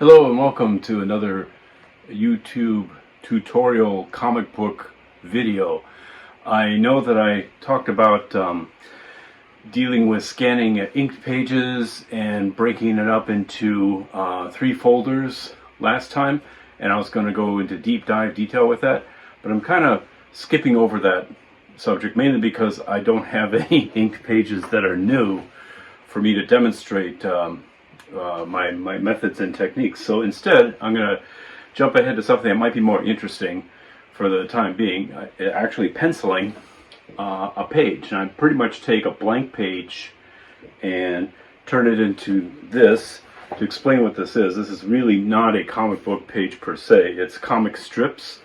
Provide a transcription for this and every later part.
Hello and welcome to another YouTube tutorial comic book video. I know that I talked about dealing with scanning inked pages and breaking it up into 3 folders last time, and I was going to go into deep dive detail with that, but I'm kind of skipping over that subject mainly because I don't have any inked pages that are new for me to demonstrate my methods and techniques. So instead, I'm going to jump ahead to something that might be more interesting for the time being, actually penciling a page. And I pretty much take a blank page and turn it into this. To explain what this is really not a comic book page per se. It's comic strips,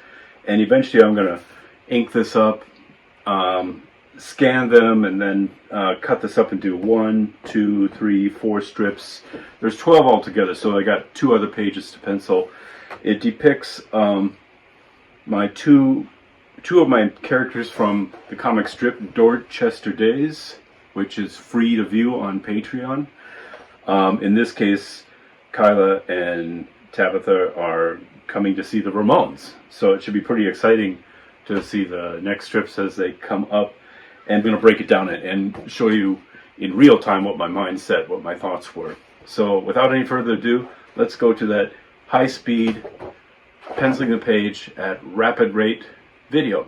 and eventually I'm going to ink this up, scan them, and then cut this up into 1, 2, 3, 4 strips. There's 12 altogether, so I got 2 other pages to pencil. It depicts my two of my characters from the comic strip Dorchester Days, which is free to view on Patreon. In this case, Kyla and Tabitha are coming to see the Ramones, so it should be pretty exciting to see the next strips as they come up. And I'm going to break it down and show you in real time what my mind said, what my thoughts were. So without any further ado, let's go to that high-speed penciling the page at rapid rate video.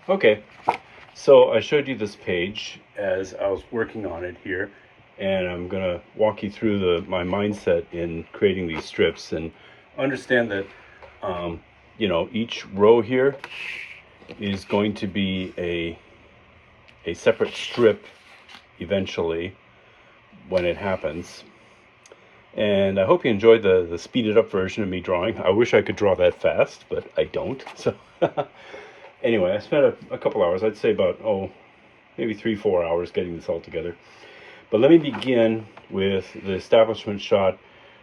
Okay, so I showed you this page as I was working on it here, and I'm gonna walk you through my mindset in creating these strips, and understand that you know, each row here is going to be a separate strip eventually when it happens. And I hope you enjoyed the speeded up version of me drawing. I wish I could draw that fast, but I don't. So anyway, I spent a couple hours, I'd say about, maybe 3-4 hours getting this all together. But let me begin with the establishment shot.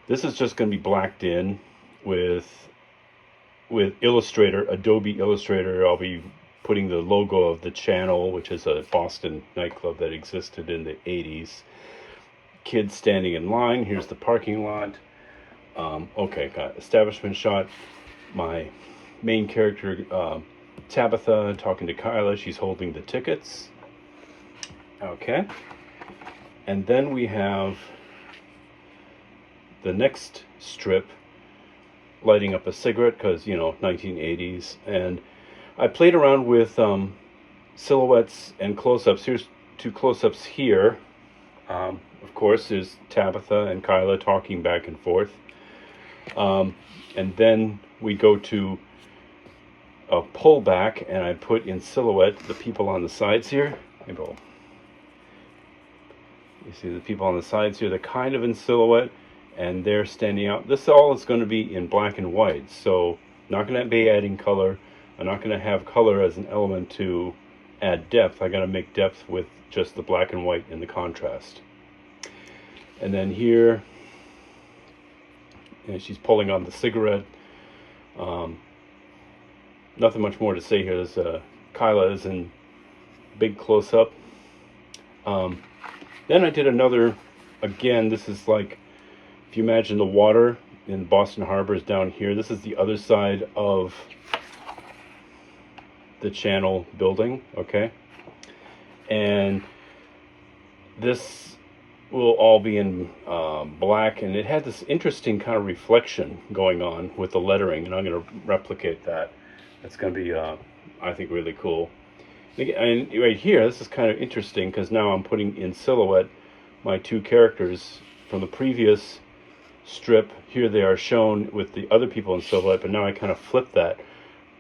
This is just going to be blacked in with Illustrator, Adobe Illustrator. I'll be putting the logo of the channel, which is a Boston nightclub that existed in the 80s. Kids standing in line. Here's the parking lot. Okay, got establishment shot. My main character, Tabitha, talking to Kyla. She's holding the tickets. Okay. And then we have the next strip, lighting up a cigarette, because, you know, 1980s. And I played around with silhouettes and close-ups. Here's 2 close-ups here. Of course, there's Tabitha and Kyla talking back and forth. And then we go to a pullback, and I put in silhouette the people on the sides here. Maybe you see the people on the sides here, they're kind of in silhouette, and they're standing out. This all is going to be in black and white, so not going to be adding color. I'm not going to have color as an element to add depth. I got to make depth with just the black and white in the contrast. And then here, and she's pulling on the cigarette. Nothing much more to say here. There's Kyla is in big close-up. Then I did another, again, this is like, if you imagine the water in Boston Harbor is down here. This is the other side of the channel building, okay? And this will all be in black, and it had this interesting kind of reflection going on with the lettering, and I'm going to replicate that. It's going to be, I think, really cool. And right here, this is kind of interesting, because now I'm putting in silhouette my 2 characters from the previous strip. Here they are shown with the other people in silhouette, but now I kind of flip that.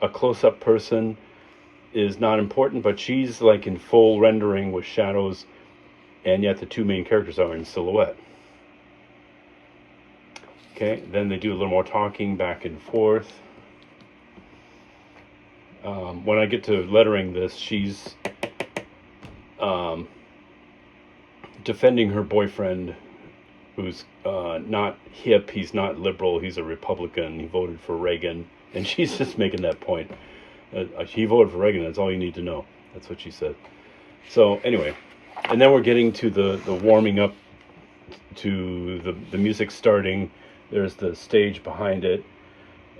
A close-up person is not important, but she's like in full rendering with shadows, and yet the 2 main characters are in silhouette. Okay, then they do a little more talking back and forth. When I get to lettering this, she's defending her boyfriend, who's not hip, he's not liberal, he's a Republican, he voted for Reagan, and she's just making that point. He voted for Reagan, that's all you need to know. That's what she said. So anyway, and then we're getting to the warming up, to the music starting. There's the stage behind it,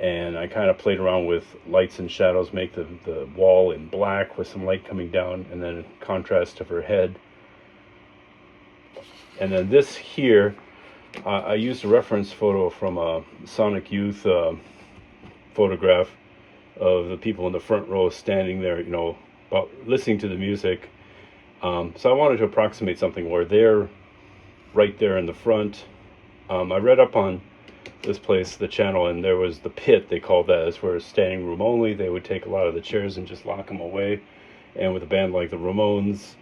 and I kind of played around with lights and shadows, make the wall in black with some light coming down, and then contrast of her head. And then this here, I used a reference photo from a Sonic Youth photograph of the people in the front row standing there, you know, listening to the music. So I wanted to approximate something where they're right there in the front. I read up on this place, the channel, and there was the pit, they called that. It's where it's standing room only. They would take a lot of the chairs and just lock them away. And with a band like the Ramones,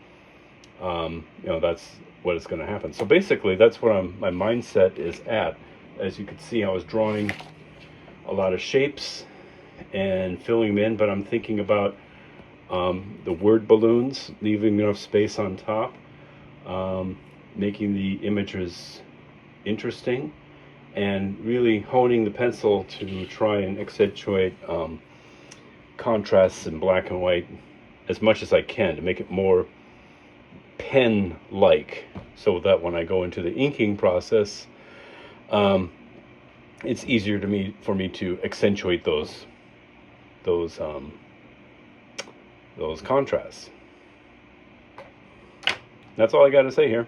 you know, that's what is going to happen. So basically, that's where my mindset is at. As you can see, I was drawing a lot of shapes and filling them in, but I'm thinking about the word balloons, leaving enough space on top, making the images interesting, and really honing the pencil to try and accentuate contrasts in black and white as much as I can to make it more pen-like, so that when I go into the inking process, it's easier for me to accentuate those contrasts. That's all I got to say here.